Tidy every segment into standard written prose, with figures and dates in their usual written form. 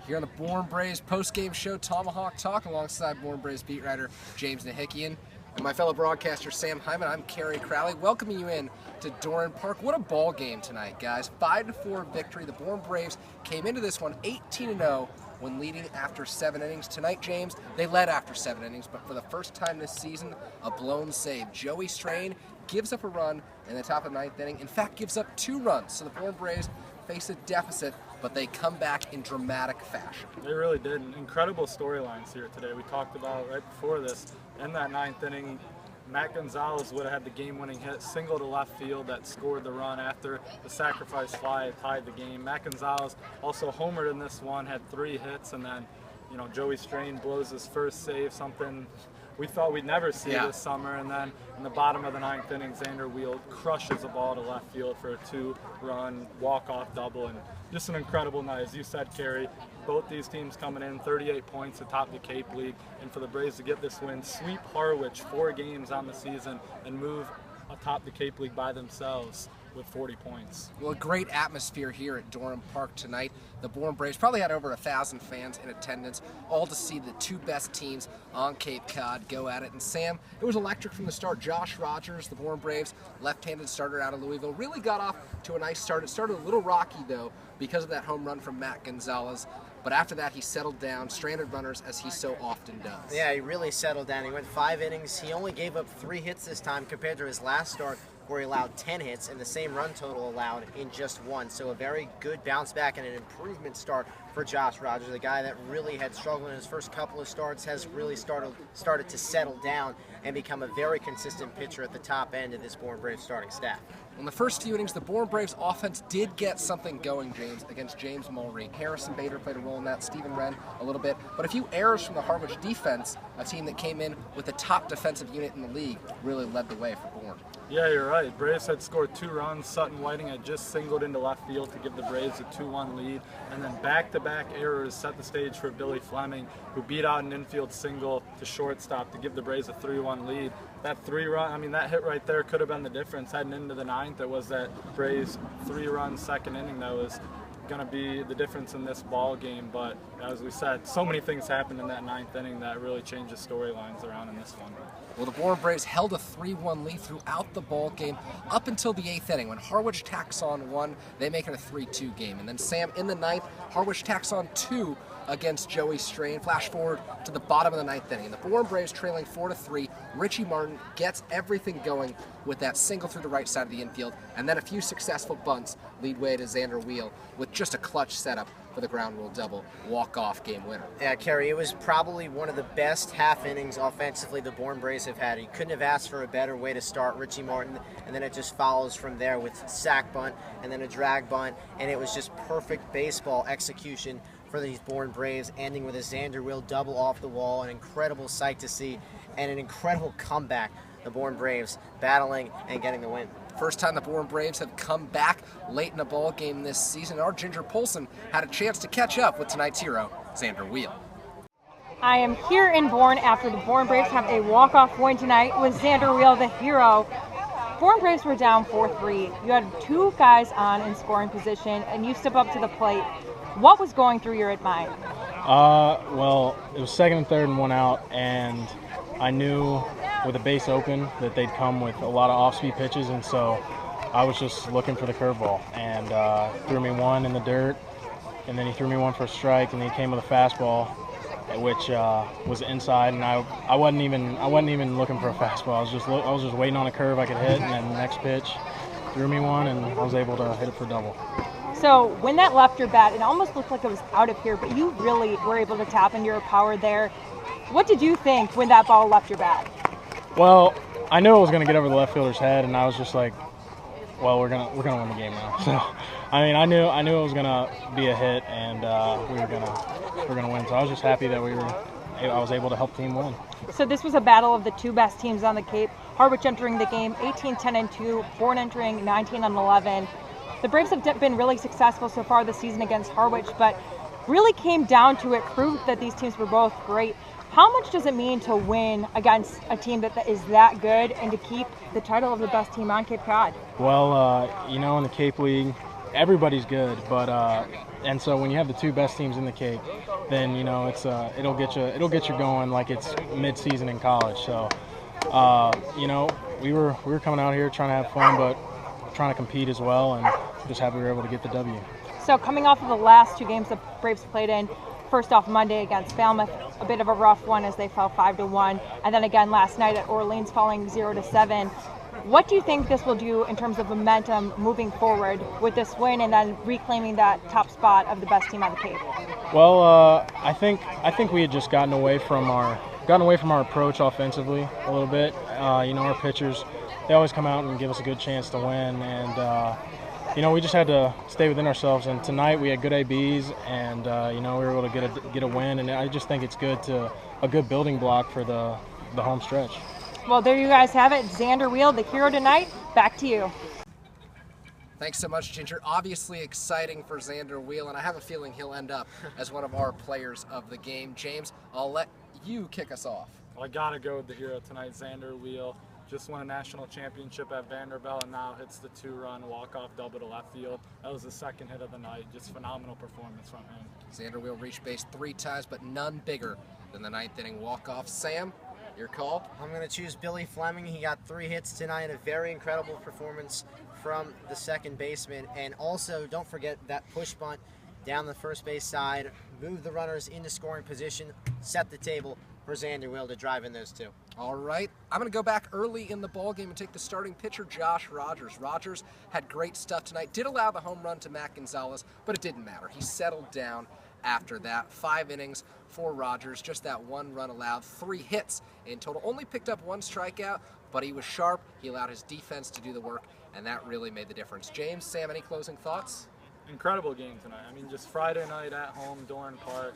Here on the Bourne Braves post-game show, Tomahawk Talk, alongside Bourne Braves beat writer James Nahikian and my fellow broadcaster Sam Hyman. I'm Kerry Crowley, welcoming you in to Doran Park. What a ball game tonight, guys. 5-4 victory. The Bourne Braves came into this one 18-0 when leading after 7 innings. Tonight, James, they led after 7 innings, but for the first time this season, a blown save. Joey Strain gives up a run in the top of the 9th inning. In fact, gives up 2 runs. So the Bourne Braves face a deficit, but they come back in dramatic fashion. They really did. Incredible storylines here today. We talked about right before this, in that 9th inning, Matt Gonzalez would have had the game-winning hit, single to left field that scored the run after the sacrifice fly tied the game. Matt Gonzalez also homered in this one, had 3 hits, and then, Joey Strain blows his first save, something we thought we'd never see this summer. And then in the bottom of the 9th inning, Xander Wheel crushes a ball to left field for a 2-run walk-off double. And just an incredible night. As you said, Kerry, both these teams coming in 38 points atop the Cape League. And for the Braves to get this win, sweep Harwich 4 games on the season and move atop the Cape League by themselves with 40 points. Well, a great atmosphere here at Doran Park tonight. The Bourne Braves probably had over 1,000 fans in attendance, all to see the 2 best teams on Cape Cod go at it. And Sam, it was electric from the start. Josh Rogers, the Bourne Braves, left-handed starter out of Louisville, really got off to a nice start. It started a little rocky, though, because of that home run from Matt Gonzalez. But after that, he settled down, stranded runners, as he so often does. Yeah, he really settled down. He went 5 innings. He only gave up 3 hits this time compared to his last start, where he allowed 10 hits and the same run total allowed in just 1. So a very good bounce back and an improvement start for Josh Rogers, the guy that really had struggled in his first couple of starts, has really started to settle down and become a very consistent pitcher at the top end of this Bourne Braves starting staff. In the first few innings, the Bourne Braves offense did get something going, James, against James Mulry. Harrison Bader played a role in that, Stephen Wren a little bit, but a few errors from the Harwich defense, a team that came in with the top defensive unit in the league, really led the way for Bourne. Yeah, you're right. Braves had scored 2 runs. Sutton Whiting had just singled into left field to give the Braves a 2-1 lead. And then back-to-back errors set the stage for Billy Fleming, who beat out an infield single to shortstop to give the Braves a 3-1 lead. That 3-run, that hit right there could have been the difference heading into the 9th. It was that Braves 3-run second inning that was going to be the difference in this ball game. But as we said, so many things happened in that 9th inning that really changed the storylines around in this one. Well, the Bourne Braves held a 3-1 lead throughout the ball game up until the 8th inning. When Harwich tacks on 1, they make it a 3-2 game. And then, Sam, in the 9th, Harwich tacks on 2 against Joey Strain. Flash forward to the bottom of the 9th inning. The Bourne Braves trailing 4-3. Richie Martin gets everything going with that single through the right side of the infield, and then a few successful bunts lead way to Xander Wheel with just a clutch setup for the ground rule double walk-off game winner. Yeah, Kerry, it was probably one of the best half innings offensively the Bourne Braves have had. You couldn't have asked for a better way to start Richie Martin, and then it just follows from there with sack bunt and then a drag bunt, and it was just perfect baseball execution for these Bourne Braves, ending with a Xander Wheel double off the wall, an incredible sight to see, and an incredible comeback. The Bourne Braves battling and getting the win. First time the Bourne Braves have come back late in a ball game this season. Our Ginger Polson had a chance to catch up with tonight's hero, Xander Wheel. I am here in Bourne after the Bourne Braves have a walk-off win tonight with Xander Wheel, the hero. Bourne Braves were down 4-3. You had 2 guys on in scoring position, and you step up to the plate. What was going through your mind? Well, it was 2nd and 3rd and 1 out, and I knew with a base open that they'd come with a lot of off-speed pitches, and so I was just looking for the curveball, and threw me one in the dirt, and then he threw me one for a strike, and then he came with a fastball, which was inside, and I wasn't even looking for a fastball. I was just waiting on a curve I could hit, and then the next pitch threw me one, and I was able to hit it for a double. So when that left your bat, it almost looked like it was out of here, but you really were able to tap into your power there. What did you think when that ball left your bat? Well, I knew it was going to get over the left fielder's head, and I was just like, well, we're gonna win the game now. So, I knew it was going to be a hit, and we were going to win. So I was just happy that I was able to help the team win. So this was a battle of the 2 best teams on the Cape. Harwich entering the game 18-10-2, Bourne entering 19-11. The Braves have been really successful so far this season against Harwich, but really came down to it, proved that these teams were both great. How much does it mean to win against a team that is that good and to keep the title of the best team on Cape Cod? Well, in the Cape League, everybody's good, but and so when you have the two best teams in the Cape, then it's it'll get you going like it's mid-season in college. So we were coming out here trying to have fun, but trying to compete as well, and just happy we were able to get the W. So coming off of the last two games the Braves played in, first off Monday against Falmouth, a bit of a rough one as they fell 5-1, and then again last night at Orleans falling 0-7. What do you think this will do in terms of momentum moving forward with this win and then reclaiming that top spot of the best team on the Cape? Well, I think we had just gotten away from our approach offensively a little bit. Our pitchers, they always come out and give us a good chance to win, and we just had to stay within ourselves. And tonight we had good ABs, and we were able to get a win. And I just think it's a good building block for the home stretch. Well, there you guys have it. Xander Wheel, the hero tonight. Back to you. Thanks so much, Ginger. Obviously exciting for Xander Wheel, and I have a feeling he'll end up as one of our players of the game. James, I'll let you kick us off. Well, I got to go with the hero tonight, Xander Wheel. Just won a national championship at Vanderbilt and now hits the 2-run walk-off double to left field. That was the second hit of the night. Just phenomenal performance from him. Xander Wheel reached base 3 times, but none bigger than the 9th inning walk-off. Sam, your call? I'm going to choose Billy Fleming. He got 3 hits tonight, a very incredible performance from the second baseman. And also, don't forget that push bunt down the first base side, move the runners into scoring position, set the table for Xander Wheel to drive in those 2. All right, I'm going to go back early in the ballgame and take the starting pitcher, Josh Rogers. Rogers had great stuff tonight, did allow the home run to Matt Gonzalez, but it didn't matter. He settled down after that. 5 innings for Rogers, just that 1 run allowed, 3 hits in total. Only picked up 1 strikeout, but he was sharp. He allowed his defense to do the work, and that really made the difference. James, Sam, any closing thoughts? Incredible game tonight. I mean, just Friday night at home, Bourne Park.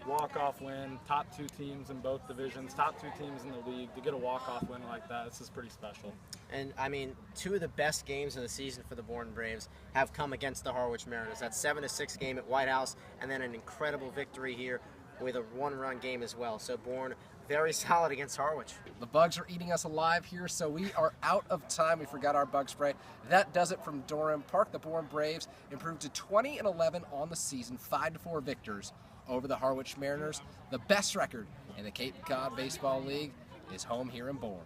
Walk-off win, top 2 teams in both divisions, top 2 teams in the league. To get a walk-off win like that, this is pretty special. And, I mean, 2 of the best games of the season for the Bourne Braves have come against the Harwich Mariners. That 7-6 game at White House, and then an incredible victory here with a 1-run game as well. So Bourne, very solid against Harwich. The bugs are eating us alive here, so we are out of time. We forgot our bug spray. That does it from Durham Park. The Bourne Braves improved to 20-11 on the season, 5-4 victors over the Harwich Mariners. The best record in the Cape Cod Baseball League is home here in Bourne.